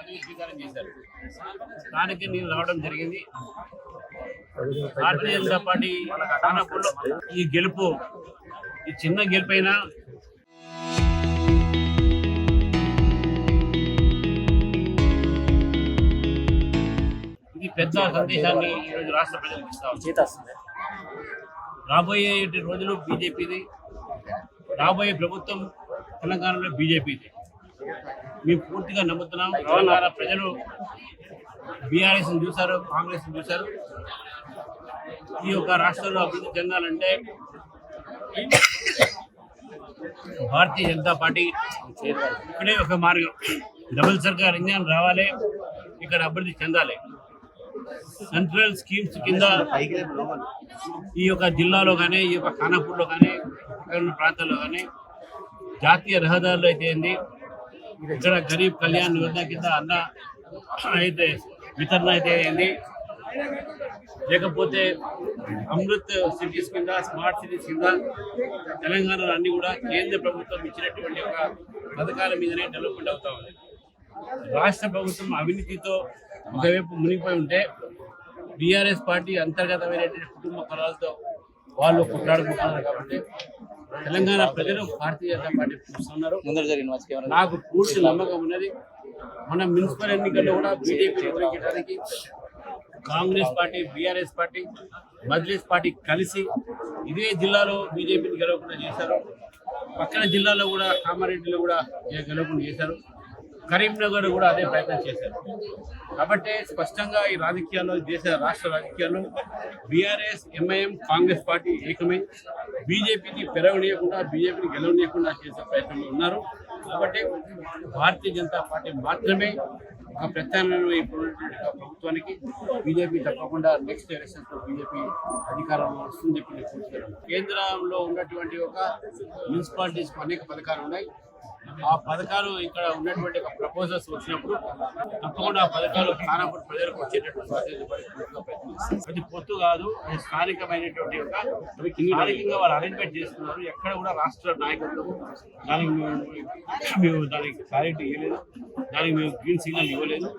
పదవి స్వీకారం చేశారు. దానికి నేను రావడం జరిగింది. భారతీయ జనతా పార్టీ ఖానాపూర్లో ఈ గెలుపు, ఈ చిన్న గెలుపైనా ఇది పెద్ద సందేశాన్ని ఈరోజు రాష్ట్ర ప్రజలకు ఇస్తాం. రాబోయే రోజులు బీజేపీది, రాబోయే ప్రభుత్వం తెలంగాణలో బీజేపీది మేము పూర్తిగా నమ్ముతున్నాం. తెలంగాణ ప్రజలు బీఆర్ఎస్ని చూశారు, కాంగ్రెస్ని చూశారు. ఈ యొక్క రాష్ట్రంలో అభివృద్ధి చెందాలంటే భారతీయ జనతా పార్టీ ఇక్కడే ఒక మార్గం. డబుల్ సర్కార్ ఇంజన్ రావాలి, ఇక్కడ అభివృద్ధి చెందాలి. సెంట్రల్ స్కీమ్స్ కింద ఈ యొక్క జిల్లాలో కానీ, ఈ యొక్క ఖానాపూర్లో కానీ, ఇక్కడ ప్రాంతాల్లో కానీ జాతీయ రహదారులు అయితే ఏంది, ఇక్కడ గరీబ్ కళ్యాణ్ యోజన కింద అన్న అయితే వితరణ అయితే ఏంది, లేకపోతే అమృత్ సిటీస్ కింద, స్మార్ట్ సిటీస్ కింద తెలంగాణలో అన్ని కూడా కేంద్ర ప్రభుత్వం ఇచ్చినటువంటి ఒక పథకాల మీదనే డెవలప్మెంట్ అవుతా ఉంది. రాష్ట్ర ప్రభుత్వం అవినీతితో ఒకవైపు మునిగిపోయి ఉంటే బీఆర్ఎస్ పార్టీ అంతర్గతమైనటువంటి కుటుంబ కళాలతో వాళ్ళు కొట్లాడుకుంటున్నారు. కాబట్టి తెలంగాణ ప్రజలు భారతీయ జనతా పార్టీ చూస్తున్నారు. నాకు పూర్తి నమ్మకం ఉన్నది. మన మున్సిపల్ ఎన్నికల్లో కూడా బీజేపీ ఓడించడానికి Congress party, BRS party, Majlis party కలిసి ఇదే జిల్లాలో బీజేపీని గెలవకుండా చేశారు. పక్కన జిల్లాలో కూడా కామారెడ్డిలో కూడా గెలవకుండా చేశారు. కరీంనగర్ కూడా అదే ప్రయత్నం చేశారు. కాబట్టి స్పష్టంగా ఈ రాజకీయాల్లో, రాష్ట్ర రాజకీయాల్లో బీఆర్ఎస్, ఎంఐఎం, కాంగ్రెస్ పార్టీ ఏకమై బీజేపీని పెరగనీయకుండా, బీజేపీని గెలవనీయకుండా చేసే ప్రయత్నంలో ఉన్నారు. కాబట్టి భారతీయ జనతా పార్టీ మాత్రమే ఒక ప్రత్యామ్నాయం ఇప్పుడున్నటువంటి ప్రభుత్వానికి. బీజేపీ తప్పకుండా నెక్స్ట్ ఎలక్షన్స్లో బీజేపీ అధికారంలో వస్తుందని చెప్పి కేంద్రంలో ఉన్నటువంటి ఒక మున్సిపాలిటీస్కి అనేక పథకాలు ఉన్నాయి. ఆ పథకాలు ఇక్కడ ఉన్నటువంటి ఒక ప్రపోజల్స్ వచ్చినప్పుడు తప్పకుండా ఆ పథకాలు ఖానాపూర్ ప్రజలకు వచ్చేటట్టు ప్రయత్నిస్తారు. అది పొత్తు కాదు, అది స్థానికమైనటువంటి ఒక స్థానికంగా వాళ్ళు అరేంజ్మెంట్ చేస్తున్నారు. ఎక్కడ కూడా రాష్ట్ర నాయకత్వం మేము దానికి క్లారిటీ ఇవ్వలేదు, దానికి మేము గ్రీన్ సిగ్నల్ ఇవ్వలేదు.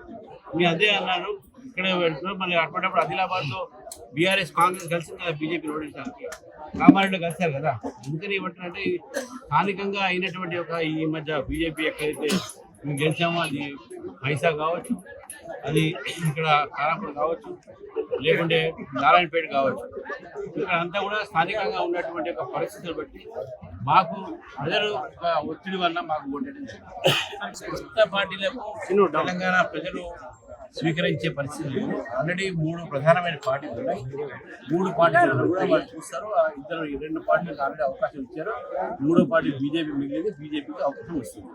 మేము అదే అన్నారు. ఇక్కడే పెడుతున్నారు. మళ్ళీ అటువంటిప్పుడు ఆదిలాబాద్లో బీఆర్ఎస్, కాంగ్రెస్ కలిసి కదా బీజేపీ ఓడించడానికి, కామారెడ్డిలో కలిశారు కదా. ఎందుకని ఏమంటారంటే స్థానికంగా అయినటువంటి ఒక ఈ మధ్య బీజేపీ ఎక్కడైతే మేము గెలిచామో అది పైసా కావచ్చు, అది ఇక్కడ ఖానాపూర్ కావచ్చు, లేకుంటే నారాయణపేట కావచ్చు, ఇక్కడ అంతా కూడా స్థానికంగా ఉన్నటువంటి ఒక పరిస్థితులు బట్టి మాకు ప్రజలు ఒత్తిడి వల్ల మాకు ఓటేయడం కొత్త పార్టీలకు తెలంగాణ ప్రజలు స్వీకరించే పరిస్థితి లేదు. ఆల్రెడీ 3 ప్రధానమైన పార్టీలు ఉన్నాయి. 3 పార్టీలు కూడా వాళ్ళు చూస్తారు. రెండు పార్టీలకు ఆల్రెడీ అవకాశం ఇచ్చారు. 3వ పార్టీ బీజేపీ మిగిలింది. బీజేపీకి అవకాశం వస్తుంది.